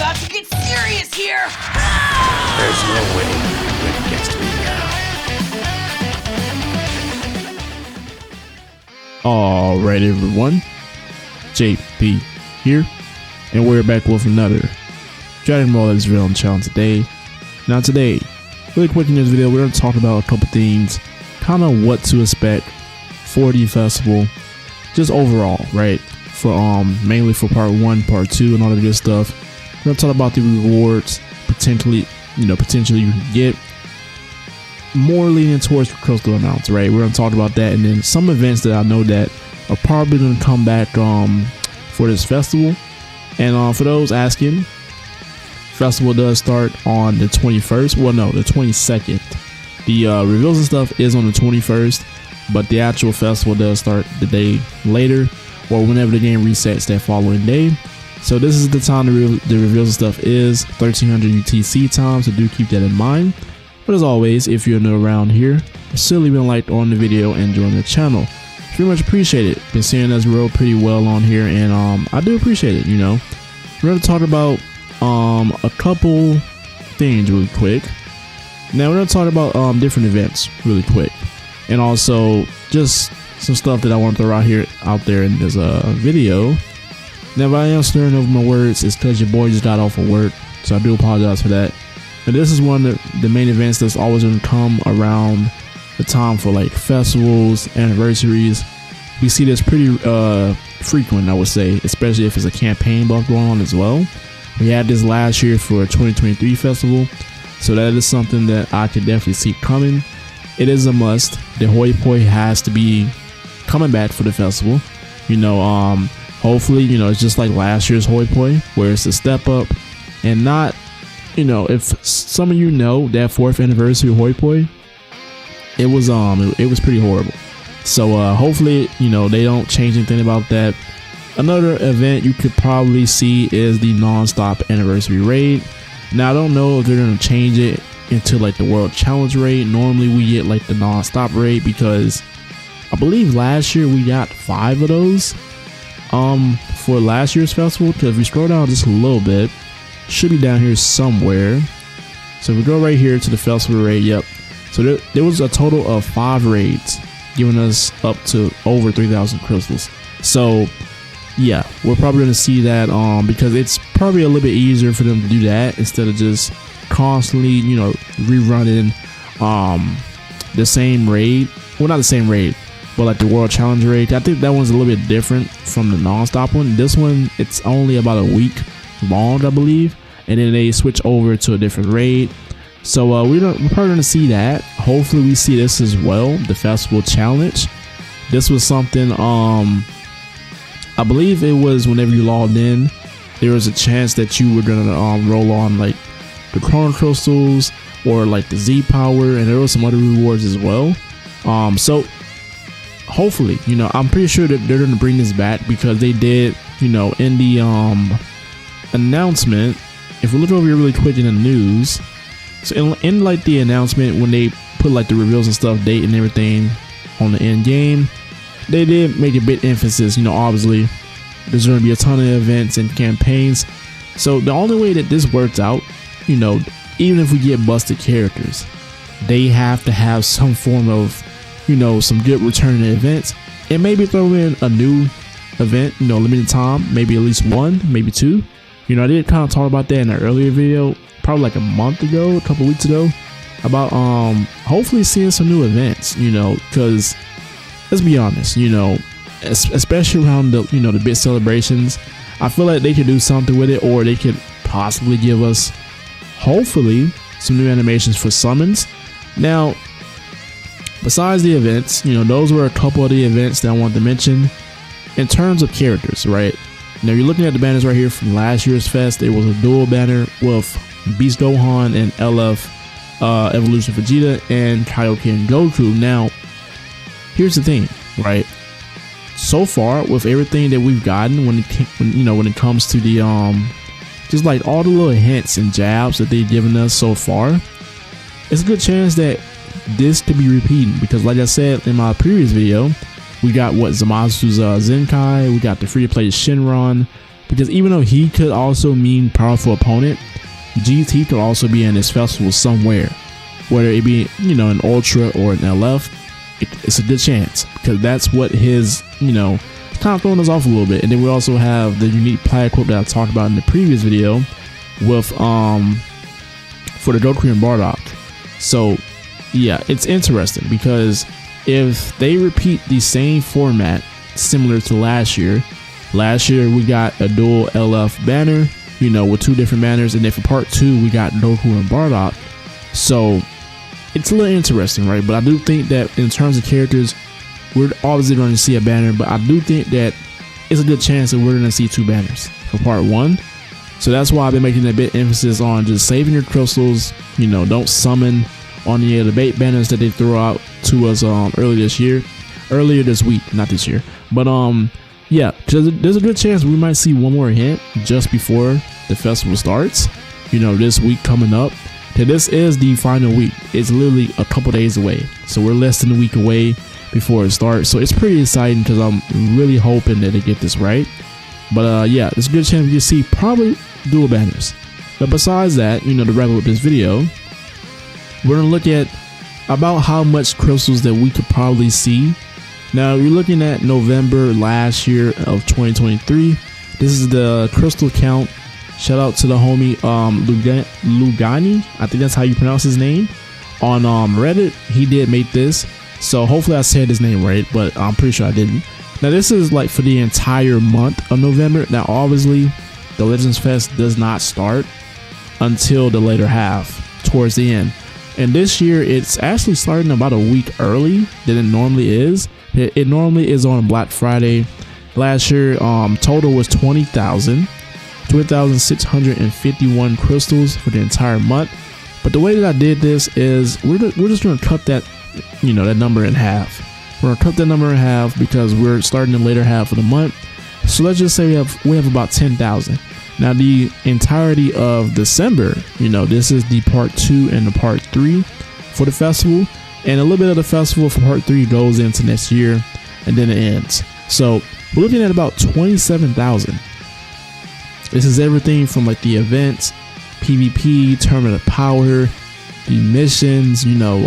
about to get serious here! There's no way it gets to me now. Alright everyone, JP here, and we're back with another Dragon Ball Z Realm challenge today. Now today, really quick in this video, we're going to talk about a couple things, kind of what to expect for the festival, just overall, right? For mainly for part 1, part 2, and all the good stuff. We're going to talk about the rewards, potentially you can get, more leaning towards crystal amounts, right? We're going to talk about that, and then some events that I know that are probably going to come back for this festival. And for those asking, festival does start on the 21st. Well, no, the 22nd. The reveals and stuff is on the 21st, but the actual festival does start the day later, or whenever the game resets that following day. So this is the time the reveals and stuff is 1300 UTC time, so do keep that in mind. But as always, if you're new around here, still leave a like on the video and join the channel. Very much appreciate it. Been seeing us grow pretty well on here, and I do appreciate it. We're going to talk about a couple things really quick. Now we're going to talk about different events really quick, and also just some stuff that I want to throw out there in this video. Now if I am slurring over my words, it's because your boy just got off of work, so I do apologize for that. And this is one of the main events that's always going to come around the time for like festivals, anniversaries. We see this pretty frequent, I would say, especially if it's a campaign buff going on as well. We had this last year for a 2023 festival, so that is something that I could definitely see coming. It is a must. The Hoi Poi has to be coming back for the festival. Hopefully, it's just like last year's Hoi Poi, where it's a step up, and not, if some of you know that 4th anniversary Hoi Poi, it was pretty horrible. So hopefully, they don't change anything about that. Another event you could probably see is the non-stop anniversary raid. Now I don't know if they're gonna change it into like the world challenge raid. Normally we get like the non-stop raid, because I believe last year we got 5 of those for last year's festival. Because if we scroll down just a little bit, should be down here somewhere. So if we go right here to the festival raid, yep. So there was a total of 5 raids, giving us up to over 3,000 crystals. So yeah, we're probably going to see that because it's probably a little bit easier for them to do that instead of just constantly rerunning the same raid. Well, not the same raid, but like the world challenge raid. I think that one's a little bit different from the non-stop one. This one, it's only about a week long, I believe, and then they switch over to a different raid. So we're probably going to see that. Hopefully we see this as well, the festival challenge. This was something I believe it was whenever you logged in, there was a chance that you were gonna roll on like the Chrono Crystals or like the Z Power, and there were some other rewards as well. So hopefully, I'm pretty sure that they're gonna bring this back, because they did, in the announcement. If we look over here really quick in the news, so in like the announcement, when they put like the reveals and stuff, date and everything on the end game, they did make a bit emphasis, obviously there's going to be a ton of events and campaigns. So the only way that this works out, even if we get busted characters, they have to have some form of, some good returning events, and maybe throw in a new event, limited time, maybe at least 1, maybe 2. I did kind of talk about that in an earlier video, probably like a month ago, a couple weeks ago, about hopefully seeing some new events, because let's be honest, especially around the the bit celebrations, I feel like they could do something with it, or they could possibly give us, hopefully, some new animations for summons. Now, besides the events, those were a couple of the events that I wanted to mention. In terms of characters, right? Now you're looking at the banners right here from last year's fest. It was a dual banner with Beast Gohan and LF Evolution Vegeta and Kaioken Goku. Now, here's the thing, right? So far, with everything that we've gotten when it comes to the just like all the little hints and jabs that they've given us so far, it's a good chance that this could be repeating, because like I said in my previous video, we got what Zamazu's Zenkai, we got the free to play Shenron, because even though he could also mean powerful opponent, GT could also be in this festival somewhere, whether it be, you know, an Ultra or an LF. It's a good chance, because that's what his, you know, kind of throwing us off a little bit. And then we also have the unique player quote that I talked about in the previous video with for the Goku and Bardock. So yeah, it's interesting, because if they repeat the same format similar to last year we got a dual LF banner, you know, with 2 different banners, and then for part 2 we got Goku and Bardock. So it's a little interesting, right? But I do think that in terms of characters, we're obviously going to see a banner, but I do think that it's a good chance that we're going to see 2 banners for part 1. So that's why I've been making a bit emphasis on just saving your crystals. You know, don't summon on the debate banners that they throw out to us earlier this week, not this year. But yeah, because there's a good chance we might see one more hint just before the festival starts. You know, this week coming up. This is the final week. It's literally a couple days away, so we're less than a week away before it starts. So it's pretty exciting, because I'm really hoping that they get this right. But yeah, there's a good chance we can see probably dual banners. But besides that, you know, to wrap up this video, we're gonna look at about how much crystals that we could probably see. Now we're looking at November last year of 2023. This is the crystal count. Shout out to the homie Lugani, I think that's how you pronounce his name, on Reddit. He did make this, so hopefully I said his name right, but I'm pretty sure I didn't. Now this is like for the entire month of November. Now obviously the Legends Fest does not start until the later half, towards the end, and this year it's actually starting about a week early than it normally is. It normally is on Black Friday. Last year total was 20,651 crystals for the entire month. But the way that I did this is we're just going to cut that, you know, that number in half. We're going to cut that number in half because we're starting the later half of the month. So let's just say we have about 10,000. Now the entirety of December, you know, this is the part 2 and the part 3 for the festival, and a little bit of the festival for part 3 goes into next year, and then it ends. So we're looking at about 27,000. This is everything from like the events, PvP, Tournament of Power, the missions, you know,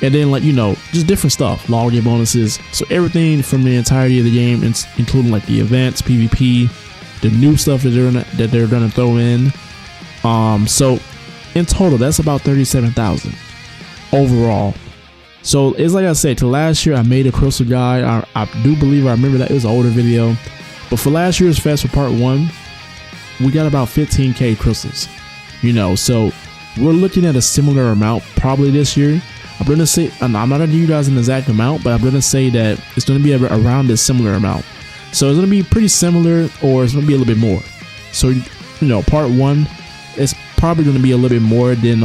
and then like, you know, just different stuff, login bonuses. So everything from the entirety of the game, including like the events, PvP, the new stuff that they're gonna throw in. So in total, that's about 37,000 overall. So it's like I said, to last year I made a crystal guide. I do believe I remember that it was an older video. But for last year's fest for part 1, we got about 15k crystals, you know, so we're looking at a similar amount probably this year. I'm gonna say, I'm not gonna give you guys an exact amount, but I'm gonna say that it's gonna be around a similar amount. So it's gonna be pretty similar, or it's gonna be a little bit more. So, you know, part 1 is probably gonna be a little bit more than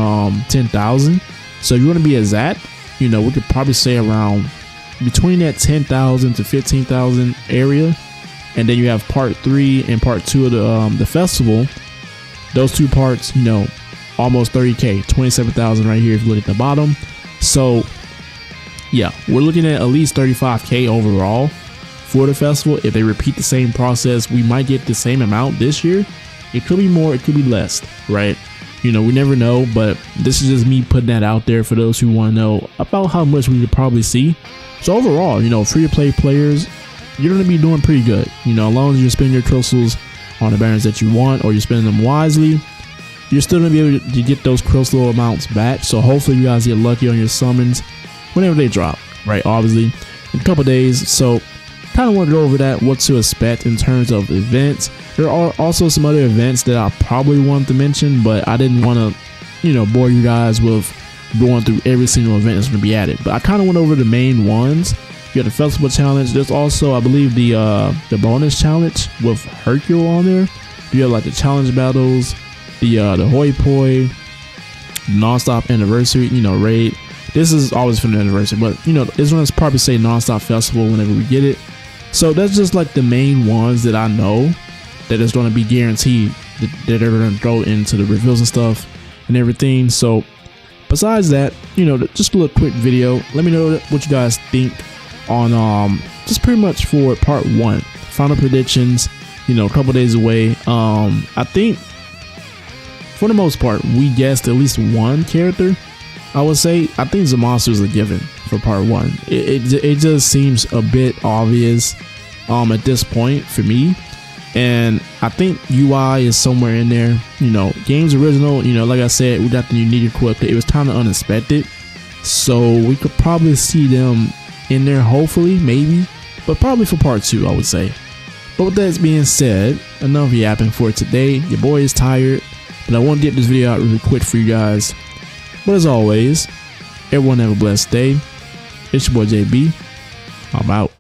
10,000. So if you want to be exact, you know, we could probably say around between that 10,000 to 15,000 area. And then you have part 3 and part 2 of the festival. Those 2 parts, you know, almost 30k, 27,000 right here if you look at the bottom. So yeah, we're looking at least 35k overall for the festival. If they repeat the same process, we might get the same amount this year. It could be more, it could be less, right? You know, we never know, but this is just me putting that out there for those who want to know about how much we could probably see. So overall, you know, free-to-play players, you're going to be doing pretty good. You know, as long as you're spending your crystals on the banners that you want, or you're spending them wisely, you're still going to be able to get those crystal amounts back. So hopefully you guys get lucky on your summons whenever they drop, right? Obviously in a couple days. So kind of want to go over that, what to expect in terms of events. There are also some other events that I probably wanted to mention, but I didn't want to, you know, bore you guys with going through every single event that's going to be added. But I kind of went over the main ones. You got the festival challenge. There's also, I believe, the bonus challenge with Hercule on there. You have like the challenge battles, the hoi poi, non-stop anniversary, you know, raid. This is always for the anniversary, but you know, this one's probably say non-stop festival whenever we get it. So that's just like the main ones that I know that is going to be guaranteed that they're going to throw into the reveals and stuff and everything. So besides that, you know, just a little quick video. Let me know what you guys think on just pretty much for part 1, final predictions, a couple days away. I think for the most part we guessed at least one character. I would say I think Zamasu is a given for part 1. It just seems a bit obvious at this point for me, and I think UI is somewhere in there. Game's original, like I said, we got the unique equip. It was kind of unexpected, so we could probably see them in there, hopefully, maybe, but probably for part 2, I would say. But with that being said, enough yapping for today. Your boy is tired, but I want to get this video out really quick for you guys. But as always, everyone have a blessed day. It's your boy JB. I'm out.